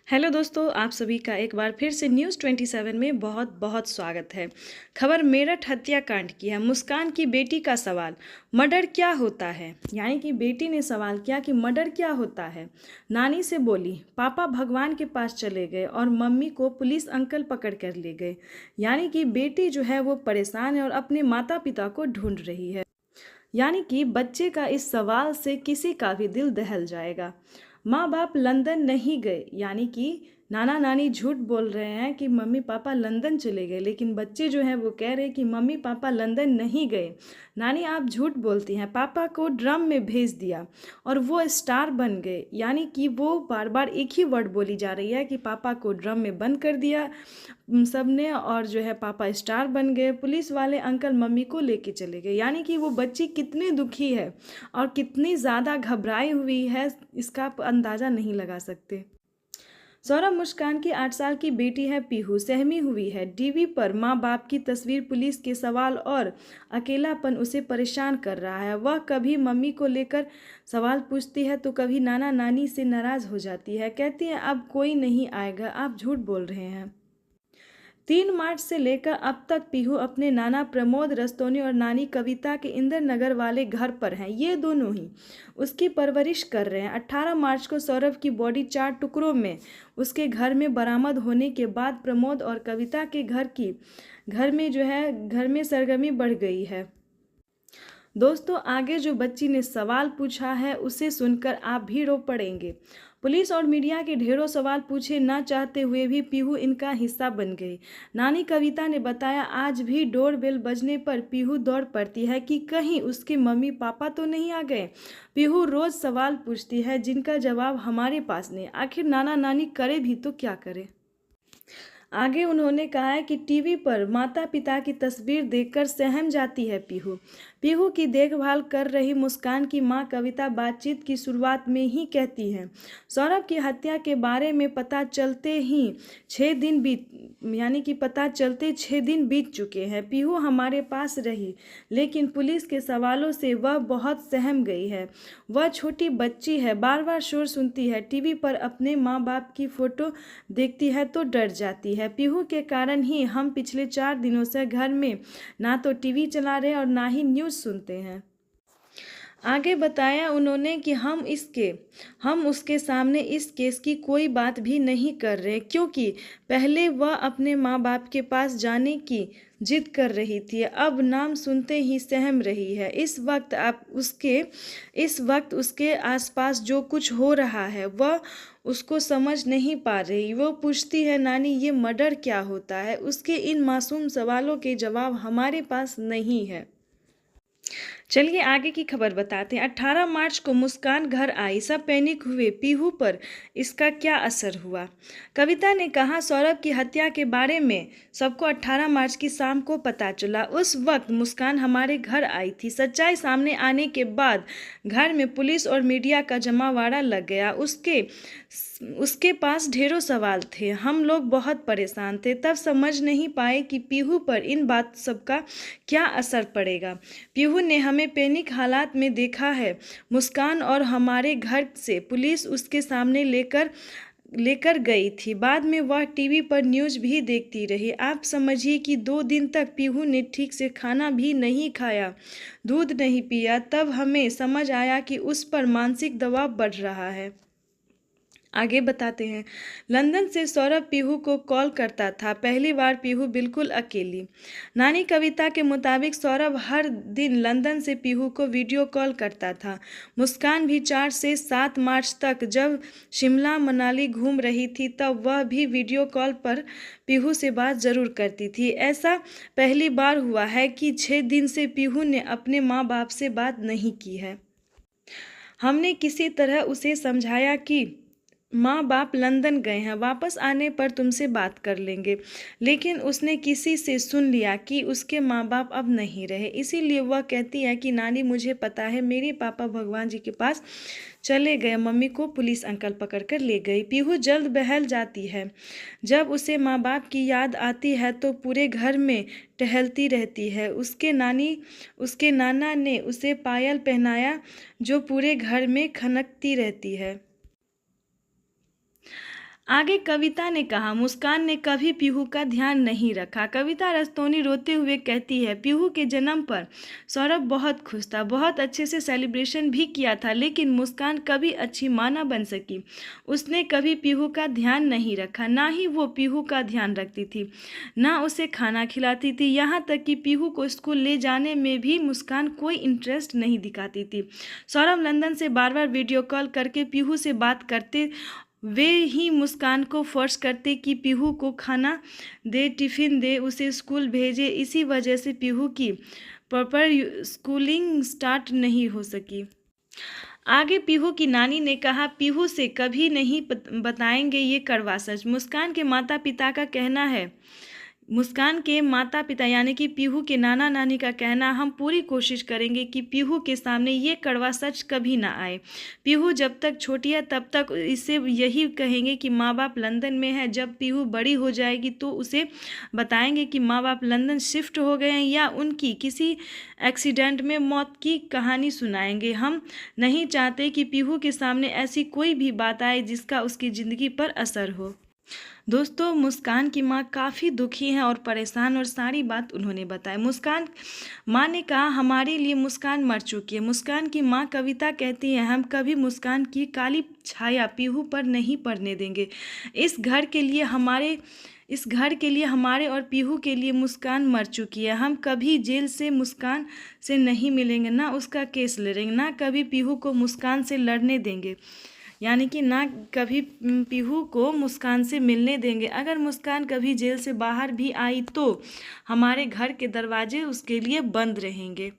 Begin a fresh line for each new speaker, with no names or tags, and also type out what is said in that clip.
Hello दोस्तों, आप सभी का एक बार फिर से न्यूज़ 27 में बहुत बहुत स्वागत है। खबर मेरठ हत्याकांड की है। मुस्कान की बेटी का सवाल, मर्डर क्या होता है। यानी कि बेटी ने सवाल किया कि मर्डर क्या होता है। नानी से बोली, पापा भगवान के पास चले गए और मम्मी को पुलिस अंकल पकड़ कर ले गए। यानी कि बेटी जो है वो परेशान है और अपने माता पिता को ढूंढ रही है। यानी कि बच्चे का इस सवाल से किसी का भी दिल दहल जाएगा। माँ बाप लंदन नहीं गए, यानी कि नाना नानी झूठ बोल रहे हैं कि मम्मी पापा लंदन चले गए, लेकिन बच्चे जो हैं वो कह रहे हैं कि मम्मी पापा लंदन नहीं गए। नानी आप झूठ बोलती हैं, पापा को ड्रम में भेज दिया और वो स्टार बन गए। यानी कि वो बार बार एक ही वर्ड बोली जा रही है कि पापा को ड्रम में बंद कर दिया सबने और जो है पापा स्टार बन गए। पुलिस वाले अंकल मम्मी को लेके चले गए। यानी कि वो बच्ची कितनी दुखी है और कितनी ज़्यादा घबराई हुई है, इसका आप अंदाज़ा नहीं लगा सकते। सौरभ मुस्कान की 8 साल की बेटी है पीहू, सहमी हुई है। टीवी पर माँ बाप की तस्वीर, पुलिस के सवाल और अकेलापन उसे परेशान कर रहा है। वह कभी मम्मी को लेकर सवाल पूछती है तो कभी नाना नानी से नाराज़ हो जाती है। कहती है अब कोई नहीं आएगा, आप झूठ बोल रहे हैं। 3 मार्च से लेकर अब तक पीहू अपने नाना प्रमोद रस्तोनी और नानी कविता के इंदिरा नगर वाले घर पर हैं। ये दोनों ही उसकी परवरिश कर रहे हैं। 18 मार्च को सौरभ की बॉडी 4 टुकड़ों में उसके घर में बरामद होने के बाद प्रमोद और कविता के घर में सरगर्मी बढ़ गई है। दोस्तों, आगे जो बच्ची ने सवाल पूछा है उसे सुनकर आप भी रो पड़ेंगे। पुलिस और मीडिया के ढेरों सवाल पूछे ना चाहते हुए भी पीहू इनका हिस्सा बन गई। नानी कविता ने बताया, आज भी डोर बेल बजने पर पीहू दौड़ पड़ती है कि कहीं उसके मम्मी पापा तो नहीं आ गए। पीहू रोज सवाल पूछती है जिनका जवाब हमारे पास नहीं। आखिर नाना नानी करे भी तो क्या करे। आगे उन्होंने कहा है कि टीवी पर माता पिता की तस्वीर देखकर सहम जाती है पीहू। पीहू की देखभाल कर रही मुस्कान की मां कविता बातचीत की शुरुआत में ही कहती हैं, सौरभ की हत्या के बारे में पता चलते 6 दिन बीत चुके हैं। पीहू हमारे पास रही, लेकिन पुलिस के सवालों से वह बहुत सहम गई है। वह छोटी बच्ची है, बार बार शोर सुनती है। टीवी पर अपने माँ बाप की फोटो देखती है तो डर जाती है। पीहू के कारण ही हम पिछले 4 दिनों से घर में ना तो टीवी चला रहे और ना ही न्यूज़ सुनते हैं। आगे बताया उन्होंने कि हम उसके सामने इस केस की कोई बात भी नहीं कर रहे, क्योंकि पहले वह अपने माँ बाप के पास जाने की जिद कर रही थी, अब नाम सुनते ही सहम रही है। इस वक्त उसके आसपास जो कुछ हो रहा है वह उसको समझ नहीं पा रही। वो पूछती है, नानी ये मर्डर क्या होता है। उसके इन मासूम सवालों के जवाब हमारे पास नहीं है। चलिए आगे की खबर बताते हैं। 18 मार्च को मुस्कान घर आई, सब पैनिक हुए। पीहू पर इसका क्या असर हुआ। कविता ने कहा, सौरभ की हत्या के बारे में सबको 18 मार्च की शाम को पता चला। उस वक्त मुस्कान हमारे घर आई थी। सच्चाई सामने आने के बाद घर में पुलिस और मीडिया का जमावड़ा लग गया। उसके पास ढेरों सवाल थे। हम लोग बहुत परेशान थे, तब समझ नहीं पाए कि पीहू पर इन बात सबका क्या असर पड़ेगा। पीहू ने हमें पैनिक हालात में देखा है। मुस्कान और हमारे घर से पुलिस उसके सामने लेकर गई थी। बाद में वह टीवी पर न्यूज़ भी देखती रही। आप समझिए कि 2 दिन तक पीहू ने ठीक से खाना भी नहीं खाया, दूध नहीं पिया। तब हमें समझ आया कि उस पर मानसिक दबाव बढ़ रहा है। आगे बताते हैं। लंदन से सौरभ पीहू को कॉल करता था। पहली बार पीहू बिल्कुल अकेली। नानी कविता के मुताबिक सौरभ हर दिन लंदन से पीहू को वीडियो कॉल करता था। मुस्कान भी 4 से 7 मार्च तक जब शिमला मनाली घूम रही थी तब वह भी वीडियो कॉल पर पीहू से बात जरूर करती थी। ऐसा पहली बार हुआ है कि 6 दिन से पीहू ने अपने माँ बाप से बात नहीं की है। हमने किसी तरह उसे समझाया कि माँ बाप लंदन गए हैं, वापस आने पर तुमसे बात कर लेंगे, लेकिन उसने किसी से सुन लिया कि उसके माँ बाप अब नहीं रहे। इसीलिए वह कहती है कि नानी मुझे पता है, मेरे पापा भगवान जी के पास चले गए, मम्मी को पुलिस अंकल पकड़ कर ले गई। पीहू जल्द बहल जाती है। जब उसे माँ बाप की याद आती है तो पूरे घर में टहलती रहती है। उसके नाना ने उसे पायल पहनाया जो पूरे घर में खनकती रहती है। आगे कविता ने कहा, मुस्कान ने कभी पीहू का ध्यान नहीं रखा। कविता रस्तोनी रोते हुए कहती है, पीहू के जन्म पर सौरभ बहुत खुश था, बहुत अच्छे से सेलिब्रेशन भी किया था, लेकिन मुस्कान कभी अच्छी माँ न बन सकी। उसने कभी पीहू का ध्यान नहीं रखा, ना ही वो पीहू का ध्यान रखती थी, ना उसे खाना खिलाती थी। यहाँ तक कि पीहू को स्कूल ले जाने में भी मुस्कान कोई इंटरेस्ट नहीं दिखाती थी। सौरभ लंदन से बार बार वीडियो कॉल करके पीहू से बात करते, वे ही मुस्कान को फोर्स करते कि पीहू को खाना दे, टिफ़िन दे, उसे स्कूल भेजे। इसी वजह से पीहू की प्रॉपर स्कूलिंग स्टार्ट नहीं हो सकी। आगे पीहू की नानी ने कहा, पीहू से कभी नहीं बताएंगे ये कड़वा सच। मुस्कान के माता पिता का कहना है, मुस्कान के माता पिता यानी कि पीहू के नाना नानी का कहना, हम पूरी कोशिश करेंगे कि पीहू के सामने ये कड़वा सच कभी ना आए। पीहू जब तक छोटी है तब तक इसे यही कहेंगे कि माँ बाप लंदन में है। जब पीहू बड़ी हो जाएगी तो उसे बताएंगे कि माँ बाप लंदन शिफ्ट हो गए हैं या उनकी किसी एक्सीडेंट में मौत की कहानी सुनाएंगे। हम नहीं चाहते कि पीहू के सामने ऐसी कोई भी बात आए जिसका उसकी ज़िंदगी पर असर हो। दोस्तों, मुस्कान की माँ काफ़ी दुखी हैं और परेशान, और सारी बात उन्होंने बताई। मुस्कान माँ ने कहा, हमारे लिए मुस्कान मर चुकी है। मुस्कान की माँ कविता कहती है, हम कभी मुस्कान की काली छाया पीहू पर नहीं पड़ने देंगे। इस घर के लिए हमारे और पीहू के लिए मुस्कान मर चुकी है। हम कभी जेल से मुस्कान से नहीं मिलेंगे, ना उसका केस लड़ेंगे, ना कभी पीहू को मुस्कान से लड़ने देंगे, यानी कि ना कभी पीहू को मुस्कान से मिलने देंगे। अगर मुस्कान कभी जेल से बाहर भी आई तो हमारे घर के दरवाजे उसके लिए बंद रहेंगे।